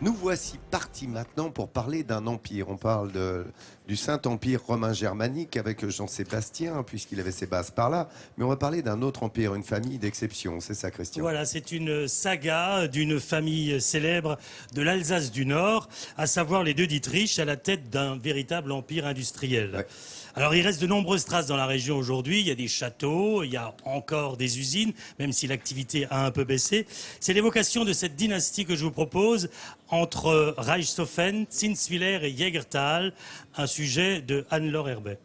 Nous voici partis maintenant pour parler d'un empire. On parle du Saint-Empire romain germanique avec Jean-Sébastien, puisqu'il avait ses bases par là. Mais on va parler d'un autre empire, une famille d'exception. C'est ça, Christian? Voilà, c'est une saga d'une famille célèbre de l'Alsace du Nord, à savoir les deux Dietrich, à la tête d'un véritable empire industriel. Ouais. Alors, il reste de nombreuses traces dans la région aujourd'hui. Il y a des châteaux, il y a encore des usines, même si l'activité a un peu baissé. C'est l'évocation de cette dynastie que je vous propose entre Reichshofen, Zinswiller et Jägertal, un sujet de Anne-Laure Herbet.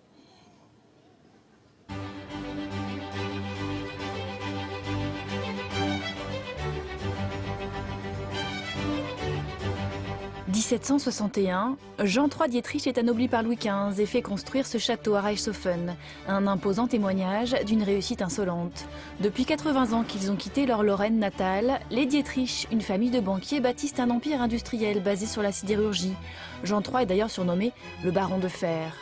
« 1761, Jean III Dietrich est anobli par Louis XV et fait construire ce château à Reichshofen, un imposant témoignage d'une réussite insolente. Depuis 80 ans qu'ils ont quitté leur Lorraine natale, les Dietrich, une famille de banquiers, bâtissent un empire industriel basé sur la sidérurgie. Jean III est d'ailleurs surnommé le baron de fer.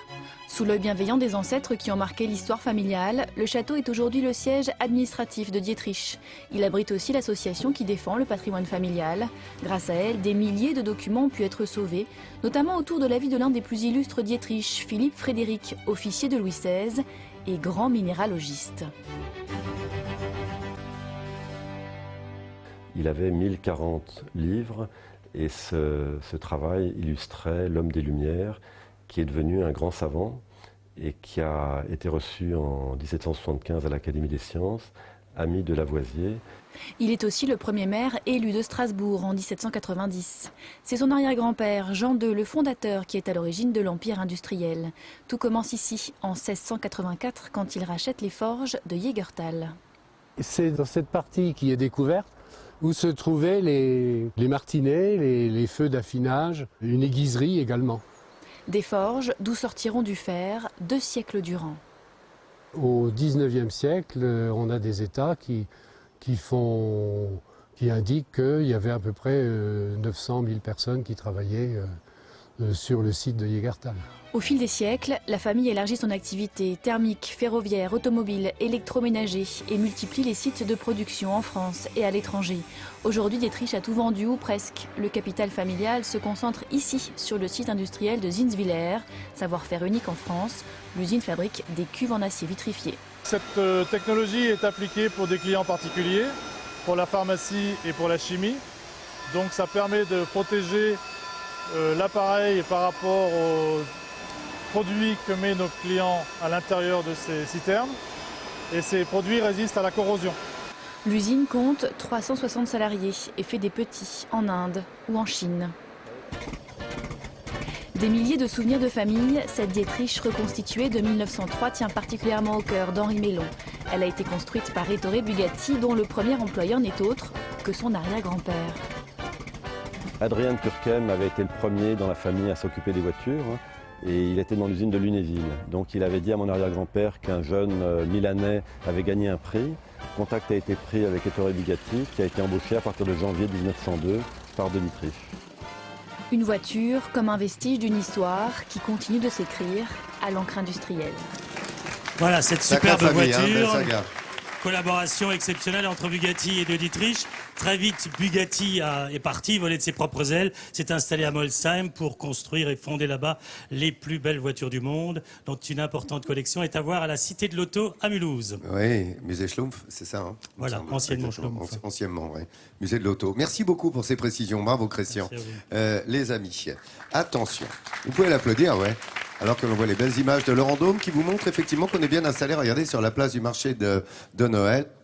Sous l'œil bienveillant des ancêtres qui ont marqué l'histoire familiale, le château est aujourd'hui le siège administratif de Dietrich. Il abrite aussi l'association qui défend le patrimoine familial. Grâce à elle, des milliers de documents ont pu être sauvés, notamment autour de la vie de l'un des plus illustres Dietrich, Philippe Frédéric, officier de Louis XVI et grand minéralogiste. Il avait 1040 livres et ce travail illustrait l'homme des Lumières, qui est devenu un grand savant et qui a été reçu en 1775 à l'Académie des sciences, ami de Lavoisier. Il est aussi le premier maire élu de Strasbourg en 1790. C'est son arrière-grand-père, Jean II, le fondateur, qui est à l'origine de l'empire industriel. Tout commence ici, en 1684, quand il rachète les forges de Jägertal. C'est dans cette partie qui est découverte où se trouvaient les martinets, les feux d'affinage, une aiguiserie également. Des forges d'où sortiront du fer 2 siècles durant. Au XIXe siècle, on a des états qui indiquent qu'il y avait à peu près 900 000 personnes qui travaillaient sur le site de Jägertal. Au fil des siècles, la famille élargit son activité thermique, ferroviaire, automobile, électroménager et multiplie les sites de production en France et à l'étranger. Aujourd'hui, Dietrich a tout vendu ou presque. Le capital familial se concentre ici, sur le site industriel de Zinswiller. Savoir-faire unique en France, l'usine fabrique des cuves en acier vitrifié. Cette technologie est appliquée pour des clients particuliers, pour la pharmacie et pour la chimie. Donc ça permet de protéger l'appareil par rapport aux produits que mettent nos clients à l'intérieur de ces citernes. Et ces produits résistent à la corrosion. L'usine compte 360 salariés et fait des petits en Inde ou en Chine. Des milliers de souvenirs de famille, cette Dietrich reconstituée de 1903 tient particulièrement au cœur d'Henri Mélon. Elle a été construite par Ettore Bugatti, dont le premier employeur n'est autre que son arrière-grand-père. Adrien Turckheim avait été le premier dans la famille à s'occuper des voitures et il était dans l'usine de Lunéville. Donc il avait dit à mon arrière-grand-père qu'un jeune Milanais avait gagné un prix. Contact a été pris avec Ettore Bugatti qui a été embauché à partir de janvier 1902 par de Dietrich. Une voiture comme un vestige d'une histoire qui continue de s'écrire à l'encre industrielle. Voilà, cette superbe famille, voiture. belle saga. Collaboration exceptionnelle entre Bugatti et de Dietrich. Très vite, Bugatti est parti, volé de ses propres ailes, s'est installé à Molsheim pour construire et fonder là-bas les plus belles voitures du monde, dont une importante collection est à voir à la Cité de l'Auto à Mulhouse. Oui, musée Schlumpf, c'est ça. Hein, Voilà, anciennement Schlumpf. Anciennement, oui. Musée de l'auto. Merci beaucoup pour ces précisions. Bravo, Christian. Les amis, attention. Vous pouvez l'applaudir, ouais. Alors que l'on voit les belles images de Laurent Dôme qui vous montrent effectivement qu'on est bien installé, regardez, sur la place du marché de Noël.